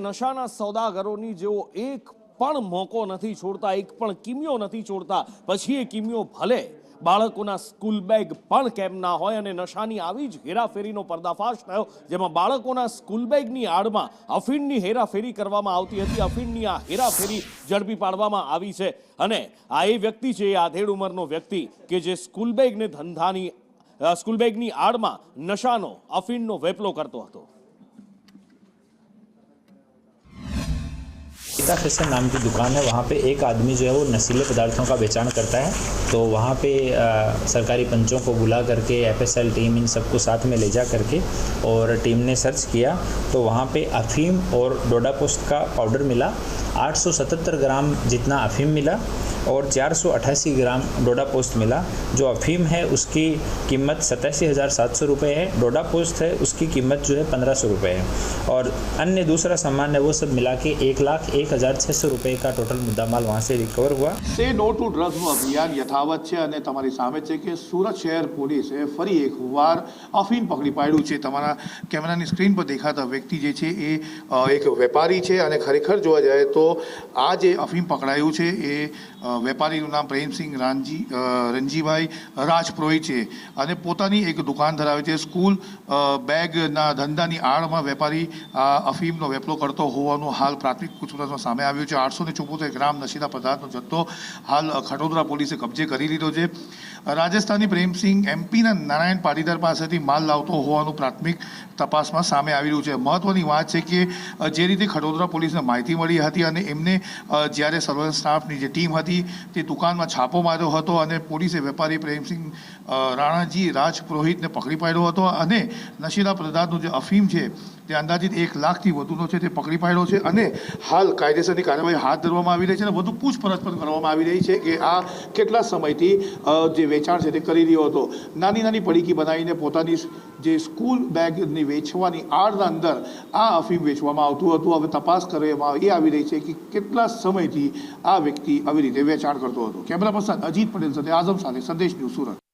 નશાના સોદાગરોની જેવો એક પણ મોકો નથી છોડતા, એક પણ કિમિયો નથી છોડતા, પછી એ કિમિયો ભલે બાળકોના સ્કૂલ બેગ પણ કેમ ના હોય। અને નશાની આવી જ હેરાફેરીનો પર્દાફાશ થયો, જેમાં બાળકોના સ્કૂલ બેગની આડમાં અફીણની હેરાફેરી કરવામાં આવતી હતી। અફીણની આ હેરાફેરી ઝડપી પાડવામાં આવી છે અને આ એ વ્યક્તિ છે, એ આધેડ ઉંમરનો વ્યક્તિ કે જે સ્કૂલ બેગની આડમાં નશાનો અફીણનો વેપલો કરતો હતો। गीता फैशन नाम की दुकान है। वहाँ पे एक आदमी जो है वो नशीले पदार्थों का बेचान करता है। तो वहाँ पे सरकारी पंचों को बुला करके एफएसएल टीम इन सबको साथ में ले जा करके और टीम ने सर्च किया तो वहाँ पे अफीम और डोडा पोस्ट का पाउडर मिला। 877 ग्राम जितना अफीम मिला और 488 ग्राम डोडा पोस्ट मिला। जो अफीम है उसकी कीमत 87,700 रुपये है। डोडा पोस्ट है उसकी कीमत जो है 1,500 रुपये है और अन्य दूसरा सामान है वो सब मिला के 1,01,600 रुपये का टोटल मुद्दामाल वहाँ से रिकवर हुआ। से नो टू ड्रग्सનું અભિયાન યથાવત છે અને તમારી સામે છે કે સુરત શહેર પોલીસે ફરી એકવાર અફીણ પકડી પાડ્યું છે। તમારા કેમેરાની સ્ક્રીન પર દેખાતા વ્યક્તિ જે છે એ એક વેપારી છે અને ખરેખર જોવા જાય તો આ જે અફીણ પકડાયું છે એ વેપારીનું નામ પ્રેમસિંહ રણજીભાઈ રાજપુરોહિત છે અને પોતાની એક દુકાન ધરાવે છે। સ્કૂલ બેગના ધંધાની આડમાં વેપારી અફીમનો વેપલો કરતો હોવાનું હાલ પ્રાથમિક પૂછપરછમાં સામે આવ્યું છે। 874 ગ્રામ નશીલા પદાર્થનો જથ્થો હાલ ખટોદરા પોલીસે કબજે કરી લીધો છે। રાજસ્થાની પ્રેમસિંહ એમપીના નારાયણ પાટીદાર પાસેથી માલ લાવતો હોવાનું પ્રાથમિક તપાસમાં સામે આવી રહ્યું છે। મહત્વની વાત છે કે જે રીતે ખટોદરા પોલીસને માહિતી મળી હતી અને એમને જ્યારે સર્વેલન્સ સ્ટાફની જે ટીમ હતી તે દુકાનમાં છાપો માર્યો હતો અને પોલીસે વેપારી પ્રેમસિંહ રાણાજી રાજપુરોહિતને પકડી પાડ્યો હતો અને નશીલા પદાર્થનું જે અફીમ છે તે અંદાજિત 1 લાખથી વધુનો છે તે પકડી પાડ્યો છે અને હાલ કાયદેસરની કાર્યવાહી હાથ ધરવામાં આવી રહી છે અને વધુ પૂછપરછ પણ કરવામાં આવી રહી છે કે આ કેટલા સમયથી જે વેચાણ છે તે કરી રહ્યો હતો। નાની નાની પડીકી બનાવીને પોતાની જે સ્કૂલ બેગની વેચવાની આડના અંદર આ અફીમ વેચવામાં આવતું હતું। હવે તપાસ કરવામાં એ આવી રહી છે કે કેટલા સમયથી આ વ્યક્તિ આવી રીતે વેચાણ કરતો હતો। કેમેરા પર્સન અજીત પટેલ સાથે આઝમ સાથે સંદેશ ન્યૂઝ સુરત।